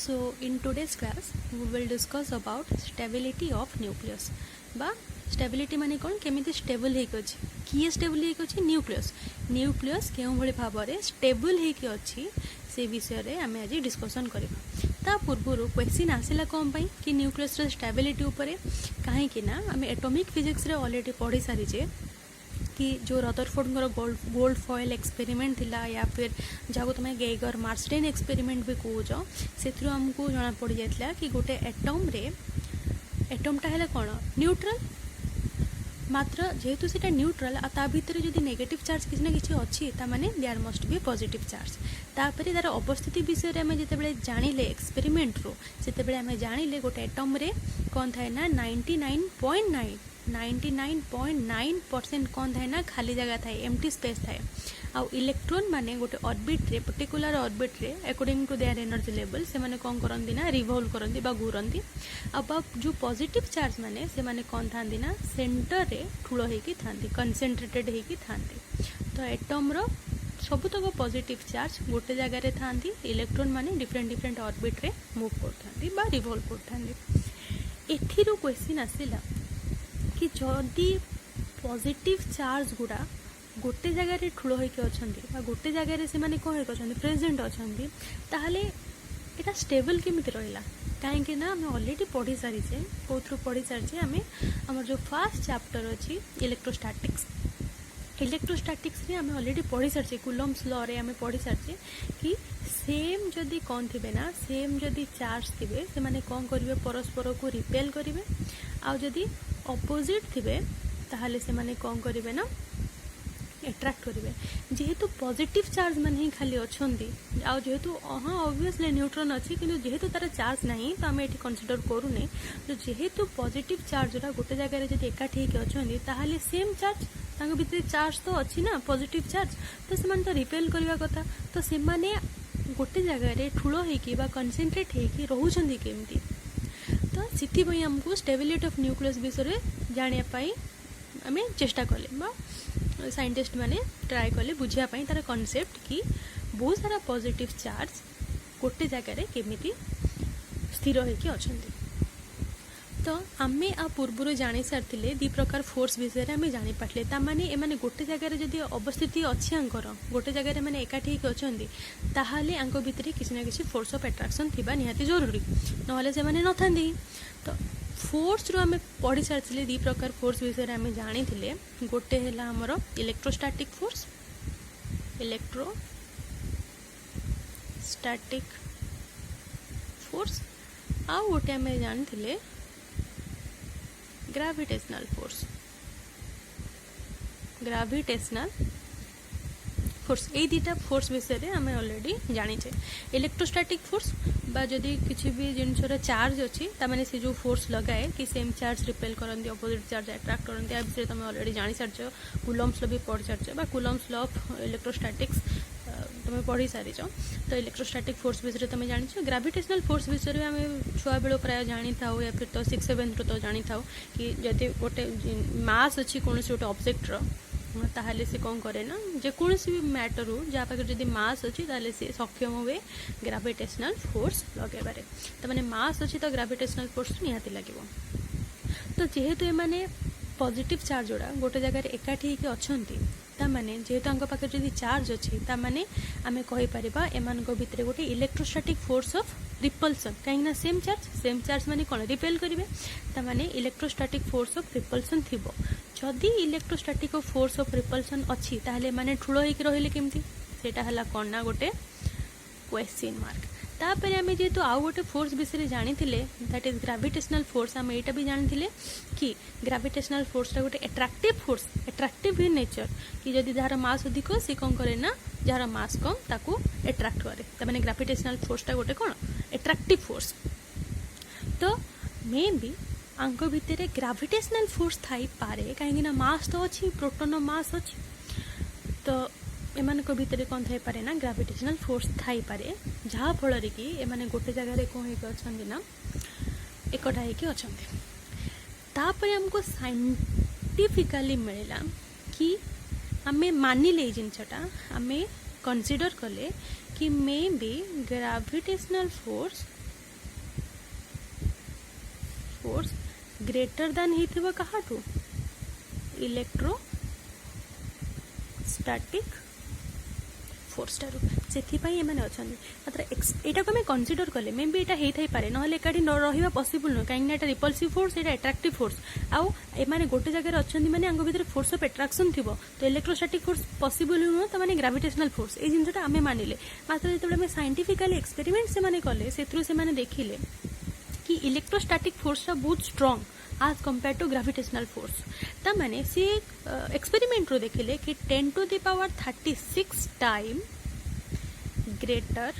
So in today's class we will discuss about stability of nucleus बा stability माने कौन केमिति stable हेक अछि किए stable हेक अछि न्यूक्लियस केउ भली भाबरे stable हेक अछि से विषय रे हमें आज डिस्कशन करबा ता पूर्वरु क्वेश्चन आसिला कोन पई कि न्यूक्लियस रे स्टेबिलिटी ऊपर काहे कि ना हमें एटॉमिक फिजिक्स रे ऑलरेडी पढ़ी सारी जे कि जो रदरफोर्ड गोल्ड फॉयल एक्सपेरिमेंट थिला या फिर जहाँ तुम गेगर मार्सडेन एक्सपेरिमेंट भी कौच से आमको जना पड़ जाता कि गोटे एटमटा है कौन न्यूट्रल मात्र जेहेतु से न्यूट्रल आ भितर जदि नेगेटिव चार्ज किसी ना कि अच्छी ताने there must be positive charge तापर तार अवस्थिति विषय में जिते जानिले एक्सपेरिमेंट रो से आम जानिले गोटे एटम रे कौन थाए ना 99.9% कौन थाए ना खाली जगह थाए एम्प्टी स्पेस थाए आउ इलेक्ट्रॉन माने गोटे ऑर्बिट रे पर्टिकुलर ऑर्बिट रे according to their energy level से माने कौन करंदी ना रिवॉल्व करंदी बा घूरंदी अब जो पॉजिटिव चार्ज माने से माने कौन थांदी ना सेंटर रे ठुलो हेकी थांदी कंसंट्रेटेड हेकी थांदी तो एटम रो सबुतक पॉजिटिव चार्ज गोटे जगह रे थांदी इलेक्ट्रॉन माने डिफरेंट ऑर्बिट रे मूव करथांदी बा रिवॉल्व करथांदी एथिरो क्वेश्चन आसिला कि जदि पॉजिटिव चार्ज गुड़ा गोटे जगह रे ठुलो होके अछंती बा गोटे जगह रे से माने कोन होके अछंती प्रेजेंट अछंती ताहले एटा स्टेबल केमिति रहिला काहे कि ना हम ऑलरेडी पढ़ी सारी छे कोथरु पढ़ी सारी छे हमें हमर जो फर्स्ट चैप्टर अछि इलेक्ट्रोस्टैटिक्स रे हमें ऑलरेडी पढ़ी सारी छे कूलम्ब्स लॉ रे हमें पढ़ी सारी छे कि सेम जदि कोन थिबे ना सेम जदि चार्ज थिबे से माने कोन करिवे परस्पर को रिपेल करिवे आ जदि अपोजिट थिबे ताहले से माने कोन करिवे ना एट्रैक्ट करेंगे जेहेतु पॉजिटिव चार्ज माने ही खाली अच्छी आउ जेहेतु हाँ ऑब्वियसली न्यूट्रॉन अच्छी किंतु जेहेतु तार चार्ज नहीं तो आम ये कंसीडर करूने तो जेहेतु पॉजिटिव चार्ज गोटे जगह जब एकाठी होती ताहले सेम चार्ज तांको भितर चार्ज तो अच्छी ना पॉजिटिव चार्ज तो से तो रिपेल करवा कथा तो से माने गोटे जगह ठूलो होकी कनसेंट्रेट होकी रोचंदी केमती तो सिथि हमको स्टेबिलिटी ऑफ न्यूक्लियस विषय जानिया पाई आम चेष्टा कले साइंटिस्ट माने ट्राई कले बुझापी तार कॉन्सेप्ट कि बहुत सारा पॉजिटिव चार्ज गोटे जगह केमिति स्थिर होके अछंती तो आमे आ पूर्व जानी सारी दी प्रकार फोर्स विषय में आम जापारे ताने एमाने गोटे जगह जदि अवस्थिति अच्छी आंकर गोटे जगह मैंने एकाठी होती ताहले आंक भितर किसी ना किसी फोर्स ऑफ अट्रैक्शन थिबा निहाती जरूरी नहले से माने नथांदी तो फोर्स रो आम पढ़ी सारी दी प्रकार फोर्स विषय में आम जानी गोटे है आमर इलेक्ट्रोस्टैटिक फोर्स आ गोटे आम जानी ग्रेविटेशनल फोर्स ये दीटा फोर्स विषय में आम ऑलरेडी जानीचे इलेक्ट्रोस्टैटिक फोर्स बा जदि किसी भी जिनसर चार्ज अच्छी ताने से जो फोर्स लगाए कि सेम चार्ज रिपेल करती अपोजिट चार्ज अट्रैक्ट करती या विषय तुम ऑलरेडी जानी सारी कूलम्ब्स लॉ भी पढ़ी सारी कूलम्ब्स लॉ ऑफ इलेक्ट्रोस्टैटिक्स तुम पढ़ी सारी तो इलेक्ट्रोस्टैटिक फोर्स विषय तुम जानी ग्रेविटेशनल फोर्स विषय में आम छुआ बेलू प्राय जानी था या फिर तो 6-7 तो जानी था कि जदि गोटे मास अच्छी कौन गोटे ऑब्जेक्टर ताहले से कौन करे ना जेकोसी भी मैटर हो जहाँ पाखे जदि मास अच्छी ताहले से सक्षम हुए ग्रेविटेशनल फोर्स लगेबारे तो माने मास अच्छी तो ग्रेविटेशनल फोर्स निहाती लगे तो जेहेतु एमाने पॉजिटिव चार्ज जोड़ा गोटे जगह एकाठी होकर अच्छी ताने जेहेतु आंक पाखे जदि चार्ज अच्छी ताने आम कहीपर एमान भितर गोटे इलेक्ट्रोस्टैटिक फोर्स ऑफ रिपल्सन कहीं सेम चार्ज माने कौन रिपेल करेंगे ताने इलेक्ट्रोस्टैटिक फोर्स ऑफ रिपल्सन थी जदि इलेक्ट्रोस्टैटिक फोर्स ऑफ रिपल्सन अच्छी ताहले माने ठुलो होइके रहिले केमती सेटा हला कोन ना गोटे क्वेश्चन मार्क तापर आम जेहेतु आउ गोटे फोर्स विषय जानी दैट इज ग्रेविटेशनल फोर्स आम एटा भी जानी कि ग्रेविटेशनल फोर्स गोटे एट्रैक्टिव इन नेचर कि जदि जार मास अधिक सी कौन करे ना जार मास कम ताकू एट्रैक्ट करे ताने ग्रेविटेशनल फोर्सटा गोटे कौन एट्रैक्टिव फोर्स तो मे बी आंक भितर ग्रेविटेशनल फोर्स थाई पारे कहीं मास तो अच्छी प्रोटोन मास अच्छी तो एमान भितर कौन थाई पारे ना ग्रेविटेशनल फोर्स थाई पारे जहाँ फल कि एमाने गोटे जगह कौन होती ना एकटा होती अच्छा तापर हमको साइंटिफिकली मिलला कि आम मानिले जिनटा आम कंसीडर कले कि may be gravitational force force greater than ही कहाठू इलेक्ट्रोस्टैटिक फोर्स टारू से मैंने अच्छा मात्र यहाँ को कनसीडर कले मे भी यहाँ होता पारे ना एकाठी रहा पॉसिबल नुह कहीं रिपल्सिव फोर्स यहाँ एट्राक्टिव फोर्स आउ एमाने गोटे जगह अच्छा माने भीतर फोर्स ऑफ एट्राक्शन थी तो इलेक्ट्रोस्टैटिक फोर्स पॉसिबल नुह तो माने ग्रेविटेशनल फोर्स ये जिनटा आम मानिले मात्र जो साइंटिफिकली एक्सपेरिमेंट से कले से देखिले कि इलेक्ट्रोस्टैटिक फोर्स बहुत स्ट्रांग आज कंपेयर टू ग्रेविटेशनल फोर्स ता माने सी एक्सपेरिमेंट रो देखिले कि 10 to the power 36 time greater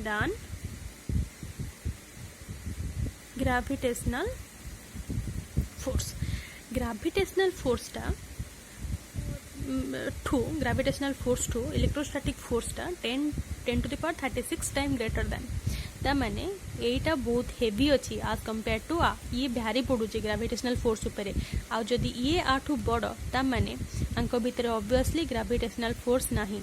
than gravitational force gravitational force टा gravitational force to electrostatic force टा 10 to the power 36 time greater than ता माने एटा बहुत हेवी अच्छी आज कंपेयर टू ये भारी पड़ुचे ग्रेविटेशनल फोर्स उपरे आ जदि ये आठू बड़ ता माने आंको भितर ऑब्वियसली ग्रेविटेशनल फोर्स नाही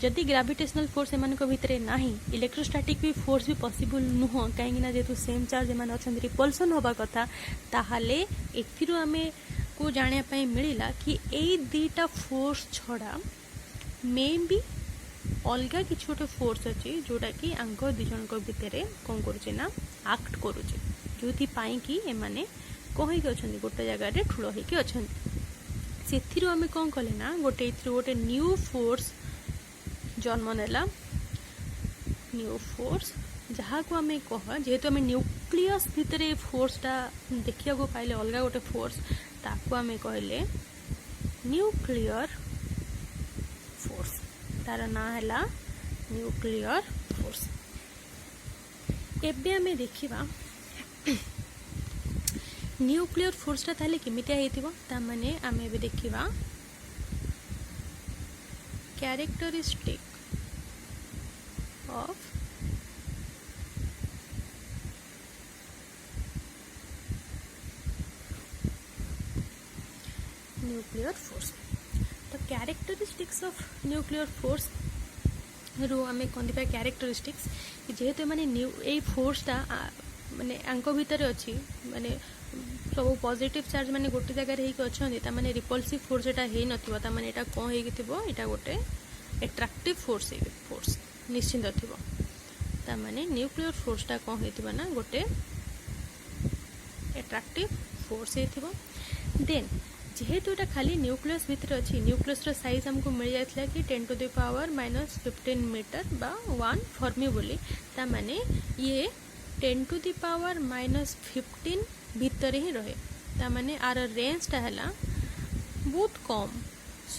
जदि ग्रेविटेशनल फोर्स एमानक भितर नाही इलेक्ट्रोस्टैटिक भी फोर्स भी पॉसिबल नुह कहीं जेतु सेम चार्ज एमान अछन रिपल्सन होबा कथा ताहाले एथिरु आमे को जानिया पई मिलिला कि एई दीटा फोर्स छड़ा मे बी अलग किसी गोटे फोर्स अच्छी जोटा कि आंक दी जन भितर कौन करुचे ना आक्ट करुचे जो कि एमाने कहीं अच्छा गोटे जगह ठूल होगी अच्छा से आम कौन कले ना गोटे गोटे न्यू फोर्स जन्म नेला न्यू फोर्स जहाँ को आम कह जेहेतु आम न्यूक्लियस भितर फोर्सटा देखा पाइले अलग गोटे फोर्स ताको आम कहले न्यूक्लियर फोर्स तार ना है न्यूक्लियर फोर्स एबे आमे देखिबा न्यूक्लियर फोर्सटा ताले केमितिया हेतिबो ता माने आमे एबे देखिबा कैरेक्टरिस्टिक ऑफ न्यूक्लियर फोर्स तो कैरेक्टरिस्टिक्स ऑफ न्यूक्लियर फोर्स रू आम कौन कैरेक्टरिस्टिक्स जेहेतु माने ए फोर्सटा माने आंको भितर अच्छी माने सब पॉजिटिव चार्ज माने गोटे जगह रही अच्छा माने रिपल्सिव फोर्स एटा हे नथिबो ता माने एटा कोन हे थिबो एटा गोटे एट्रैक्टिव फोर्स हे फोर्स निश्चिंत थिबो ता माने न्यूक्लियर फोर्सटा कोन हे थिबो ना गोटे एट्रैक्टिव फोर्स हे थिबो देन जेहेतु एटा खाली न्यूक्लियस भितर अच्छी न्यूक्लियस साइज हमको मिल जाता कि 10 to the power -15 मीटर बा 1 फर्मी बोली ता माने ये 10 to the power -15 भितर ही रहे ता माने आर रेंजटा है बहुत कम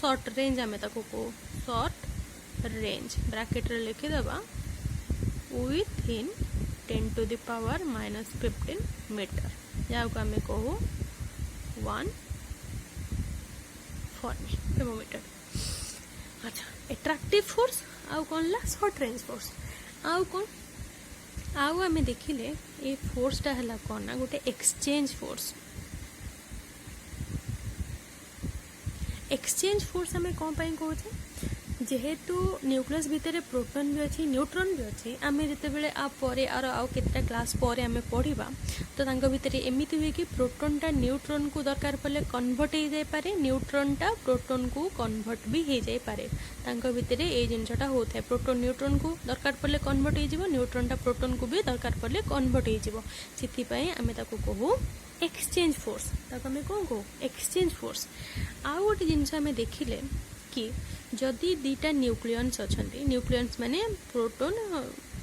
शॉर्ट रेंज आम ताको को शॉर्ट रेंज ब्रैकेट रे लिखिदेबा within 10 to the power -15 metre जहाँ को आम कहू 1 फेमोमीटर अच्छा एट्रैक्टिव फोर्स आउ कौन ला शॉर्ट रेंज फोर्स आउ कौन आउ आमे देखिले ए फोर्सटा है कौन ना गोटे एक्सचेंज फोर्स एक्सचेंज फोर्स आमे कौन पाई कहूचे जेहेतु न्यूक्लियस भितर प्रोटॉन भी अच्छी न्यूट्रॉन भी अच्छी आम जिते आउ केतटा क्लास पर आम पढ़ा तो तांको भितर एमती हुए कि प्रोटॉनटा न्यूट्रॉन को दरकार पड़े कन्वर्ट हो जाए पारे न्यूट्रॉनटा प्रोटॉन को कन्वर्ट भी हो जाए पारे तांको भितर ये जिनसटा होता है प्रोटॉन न्यूट्रॉन को दरकार पड़े कन्वर्ट हो न्यूट्रॉनटा प्रोटॉन को भी दरकार पड़े कन्वर्ट हो आम ताको कहू एक्सचेंज फोर्स ताको आम कौन कहू एक्सचेंज फोर्स आउ गोटे जिनस आम देखिले कि जदि दीटा न्यूक्लियन्स अच्छा न्यूक्लियन्स माने प्रोटॉन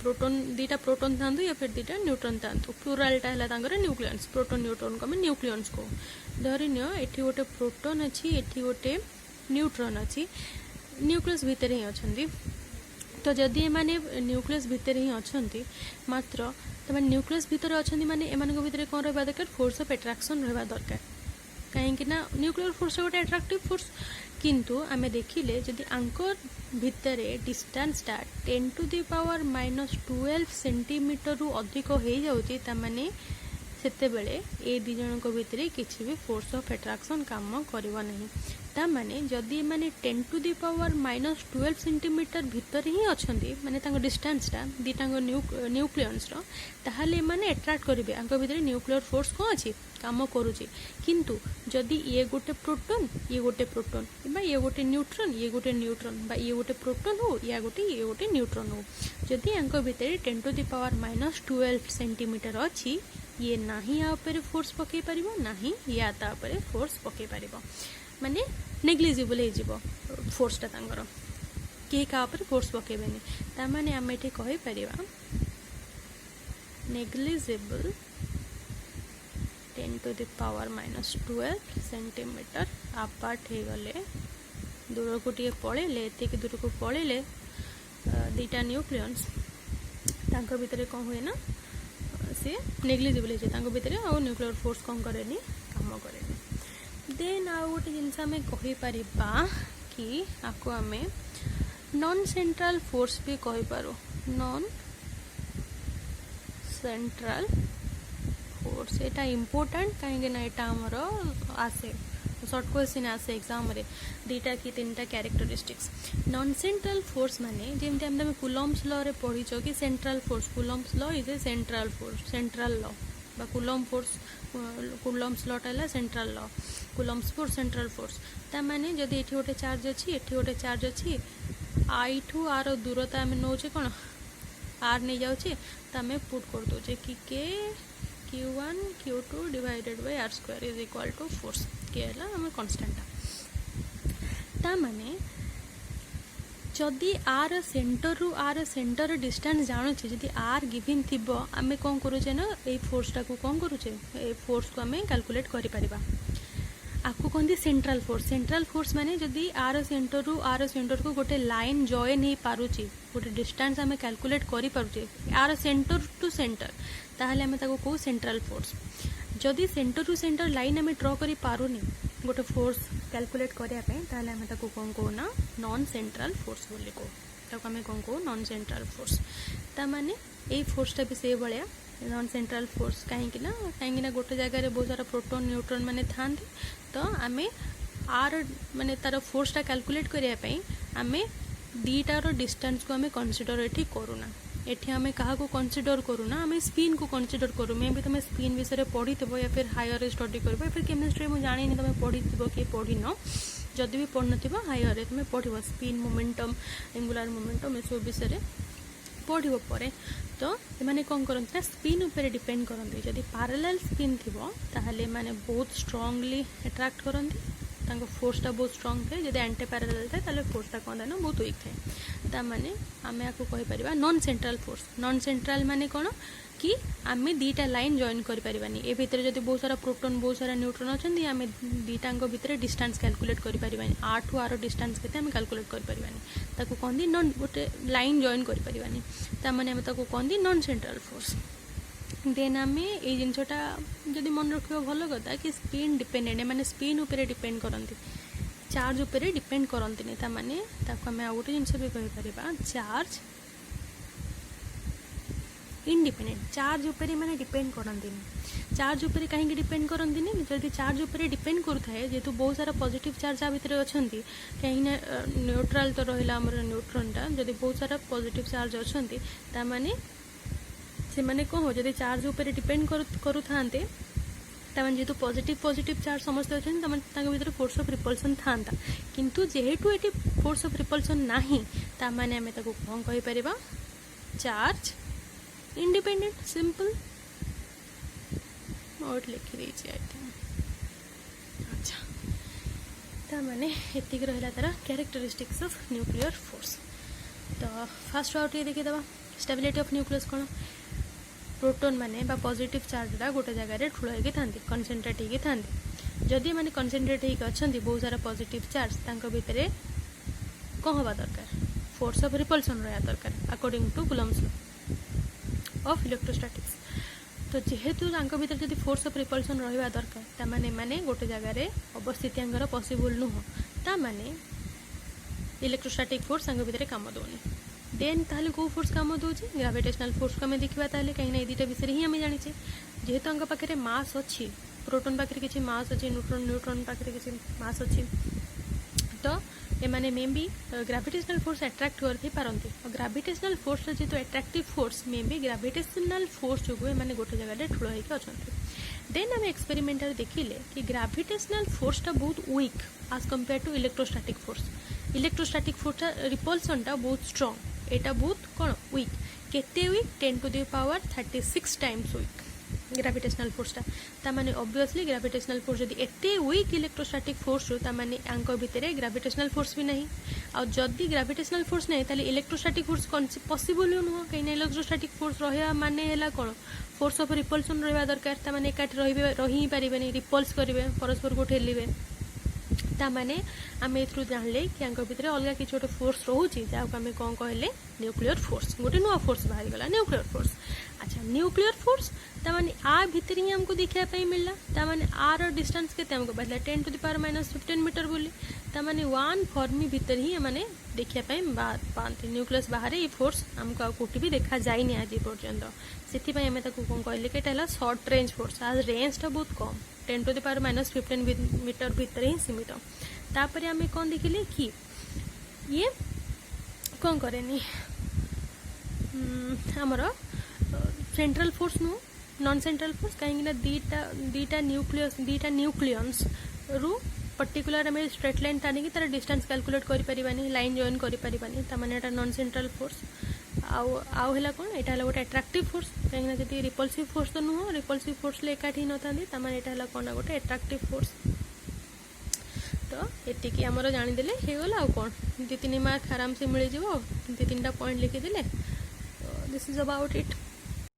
प्रोटॉन दीटा प्रोटॉन था या फिर दीटा न्यूट्रॉन था प्लूरालटा है न्यूक्लियन्स प्रोटॉन न्यूट्रॉन को आम न्यूक्लियन्स को धरिन एठी गोटे प्रोटॉन अच्छी एठी गोटे न्यूट्रॉन अच्छी न्यूक्लियस भितर ही अच्छा तो जदि एमाने न्यूक्लियस भितर ही अच्छा मात्र तो न्यूक्लियस भितर अच्छा माने एमानक भितर कौन रहा दरकार फोर्स ऑफ एट्रैक्शन रहा दरकार कहीं न्यूक्लियर फोर्स गोटे एट्रैक्टिव फोर्स किंतु आमे देखिले जदि आंकर भितर डिस्टेंसटा 10 to the power -12 सेंटीमीटर रु अधिक हो जाउची ता माने सेते बेले ए दी जन को भितर किछि भी फोर्स ऑफ एट्रैक्शन काम करबा नहीं ता माने जदि माने 10 to the power minus 12 centimetre भितर ही अच्छे माने डिस्टेंसटा दुटा न्यूक्लियस ताहले माने एट्राक्ट करेंगे आंक भितर न्यूक्लियर फोर्स कौन अच्छी काम करुच्ची किंतु जदि ये गोटे प्रोटोन ये गोटे प्रोटोन ये गोटे न्यूट्रॉन ये गोटे प्रोटोन हो या ये गोटे न्यूट्रॉन हो जदि आंक भितर 10 to the power minus 12 centimetre अच्छी ये ना या फोर्स पकई पार ना या फोर्स पकई पार माने नेग्लिजिबल हो फोर्सटा किए क्या फोर्स पकेबेनि ता माने आम ये कहीपर negligible 10 to the power minus 12 centimetre apart हो गले दूर को टे पलैले एति दूर को पलैले दुटा न्यूक्लियस तांको भितर कौन हुए ना सी नेग्लिजिबल हो भितर आउ न्यूक्लियर फोर्स कौन करे काम करे देन आउ गोटे जिनस आम कहीपर कि आपको आम नॉन सेंट्रल फोर्स भी कहीपर नॉन सेंट्रल फोर्स यहाँ इम्पोर्टाट कहीं आमर आसे शॉर्ट क्वेश्चन आसे एग्जाम रे दुटा कि तीन टा कैरेक्टरिस्टिक्स नॉन सेंट्रल फोर्स माने जेमती हम कुलम्स लॉ रे पढ़ीच कि central force Coulomb's law is a central force central law बा कुलम फोर्स कुलम्स लॉ टा central law Coulomb's force central force ता माने जदि एठी गोटे चार्ज अछि एठी गोटे चार्ज अछि आई ठू आर दूरता आम नौचे कौन आर नहीं जाऊे तो आम पुट कर दौचे कि K Q1 Q2 divided by R square is equal to force के आम कन्स्टाटा ता माने जदि आर सेंटर डिस्टेंस जानूचे जदि आर गिवन थी आम कौन करुचे ना ये फोर्सटा को कौन करुचे ये फोर्स को आम कैलकुलेट करें आपको कहते सेंट्रल फोर्स माने जदि आर सेंटर को गोटे लाइन जॉइन हो पारुची गोटे डिस्टेंस आम कैलकुलेट करि पारुचे आर सेंटर टू सेंटर ताहले आम ताको कहू सेंट्रल फोर्स जदि सेंटर टू सेंटर लाइन आम ड्र करि पारुनी गोटे फोर्स कैलकुलेट करने ताहले आम ताको कौन कहू ना नॉन सेंट्रल फोर्स बोली कहू ताको आम कौन कहू नॉन सेंट्रल फोर्स ता माने ए फोर्सटा भी से भाया नॉन सेंट्रल फोर्स कहीं गोटे जगह बहुत सारा प्रोटोन न्यूट्रॉन माने थांती तो आम आर माने तार फोर्सटा कैलकुलेट करने आम दीटार डिस्टेंस को आम कनसीडर ये करूना एठी आम क्या कनसीडर करूना आम स्पिन को कनसीडर करूँ मे भी तुम स्पिन विषय पढ़ी थो या फिर हायर स्टडी कर फिर केमिस्ट्री मुझे जानी तुम पढ़ी कि पढ़ी न जदि भी पढ़ न हायर तुम पढ़ स्पिन मोमेंटम एंगुलर मोमेंटम ये विषय पढ़ पर तो ये कौन करते स्पिन उपर डिपेंड करते जदि पैरेलल स्पिन थी ताहले माने बहुत स्ट्रांगली अट्रैक्ट करती फोर्सटा बहुत स्ट्रांग थे जब एंटी पैरेलल थे ताले फोर्सटा कौन था ना बहुत वीक थे ताने आम आपको कहीपर non central force non central माने कौन कि आम दीटा लाइन जॉइन करें ए भितर जब बहुत सारा प्रोटोन बहुत सारा न्यूट्रॉन अच्छा आम दीटा भितर डिस्टेंस कैलकुलेट करें आर टू आर डिस्टेंस के कैलकुलेट करें कहती नॉन गोटे लाइन जॉइन करें ताने आम कहती नॉन सेंट्रल फोर्स देन आम ये जिनसटा जदि मन रखा भल कथा कि स्पिन डिपेंडेंट माने स्पिन उपर डिपेंड करती चार्ज उपर डिपेंड करती ताने आम आउ गोटे जिन भी कहीपर चार्ज इंडिपेंडेंट चार्ज उपर माने डिपेंड करती चार्ज उपर कहीं डिपेंड करती जदि चार्ज उपर डिपेंड करुए जेहेतु बहुत सारा पॉजिटिव चार्ज आ भितर अच्छा कहीं न्यूट्रल तो रहा न्यूट्रॉनटा जदि बहुत सारा पॉजिटिव चार्ज अच्छा माने से माने कौन हो जदि चार्ज उपर डिपेंड करू थांते जेहेतु पॉजिटिव चार्ज समस्ते अच्छे भीतर फोर्स ऑफ रिपल्सन था किंतु जेहेतु ये फोर्स ऑफ रिपल्सन नहीं ताने आम कौन कहीपर चार्ज इंडिपेंडेंट सिंपल नोट लिखी देछि अच्छा ताने एतिक रहा तार कैरेक्टरिस्टिक्स ऑफ न्यूक्लियर फोर्स तो फास्ट आउट ये देखीदे स्टेबिलिटी ऑफ न्यूक्लियस कौन प्रोटोन माने बा पॉजिटिव चार्जटा गोटे जगह ठूल होगी था कनसेंट्रेट होगी था जदि मैंने कनसेंट्रेट होगी अच्छा बहुत सारा पॉजिटिव चार्ज भितर कौन हवा दरकार फोर्स ऑफ रिपल्सन रहा दरकार according to Coulomb's law of electrostatics तो जेहेतु भीतर जब फोर्स ऑफ रिपल्सन रहा दरकार ताने माने गोटे जगह अवस्थित पॉसिबल नुह ताने इलेक्ट्रोस्टैटिक फोर्स भितर काम दौनी देन ताहले को फोर्स काम दूसरी ग्राविटेशनल फोर्स को आम देखा कहीं दुटा विषय ही आम जाने जेहेतु पाखे मास अच्छी प्रोटोन पाखे किसी मास अच्छी न्यूट्रॉन पाखे किसी मास अच्छी तो एमाने मे बी ग्राविटेशनल फोर्स अट्राक्ट कर पारती ग्राविटेशनल फोर्स जेहेतु attractive force may be gravitational force जो एमाने गोटे जगह ठूल होकर अच्छा देन आम एक्सपेरिमेंट देखिले कि ग्राविटेशनल फोर्सटा बहुत वीक आज compare to electrostatic force electrostatic फोर्सटा रिपल्सनटा बहुत स्ट्रॉन्ग एटा बहुत कौन वीक केते weak 10 to the power 36 times weak gravitational फोर्सटा तामाने ऑब्वियसली ग्राविटेशनल फोर्स जदि एते वीक इलेक्ट्रोस्टैटिक फोर्स रो तामाने आंको भितरे ग्राविटेशनल फोर्स भी नहीं आ जदि ग्राविटेशनल फोर्स नहीं ताले इलेक्ट्रोस्टैटिक फोर्स पॉसिबल नुह कहीं इलेक्ट्रोस्टैटिक फोर्स रहा माने हैला कोन फोर्स ऑफ रिपल्सन रहा दरकार तामाने एकाठी रही पारिबेनी रिपल्स करिवे परस्पर को ठेलिबे तामाने आम ए जानले कि आंक भितर अलग किसी गोटे फोर्स रोचे जहाँ आम कौन कहले न्यूक्लियर फोर्स गोटे नुआ फोर्स बाहरी गला न्यूक्लियर फोर्स अच्छा न्यूक्लियर फोर्स तामाने आ भितर ही हमको देखापी मिलला तामाने आर डिस्टेंस केते हमको बाहला 10 to the power -15 मीटर बोली तामाने 1 फर्मी भितर ही माने देखापी पाते न्यूक्लियस बाहर ये फोर्स हमको कौटी भी देखा जाए आज पर्यंत से आम कौन कहले कि शॉर्ट रेंज फोर्स आज रेंजटा बहुत कम 10 to the power -15 मीटर भितर ही सीमित तापर आम कौन देखिले कि ये कौन करेनी आमर सेंट्रल फोर्स नु नॉन सेंट्रल फोर्स कहीं दीटा न्यूक्लियस रु पर्टिकुलर आम स्ट्रेट लाइन टाणी तार डिस्टेंस कैलकुलेट करें लाइन जॉइन करें नॉन सेंट्रल फोर्स आउ है कौन यहाँ गोटे अट्राक्टिव फोर्स कहीं जी रिपल्सिव फोर्स तो नुह रिपल्सिव फोर्स एकाठी न था यहाँ कौन गोटे अट्राक्टिव फोर्स तो ये आमर जानीदे होगला आ कौन 2-3 मार्क आराम से मिल जाव 2-3टा पॉइंट लिखिदे दिस इज अबाउट इट।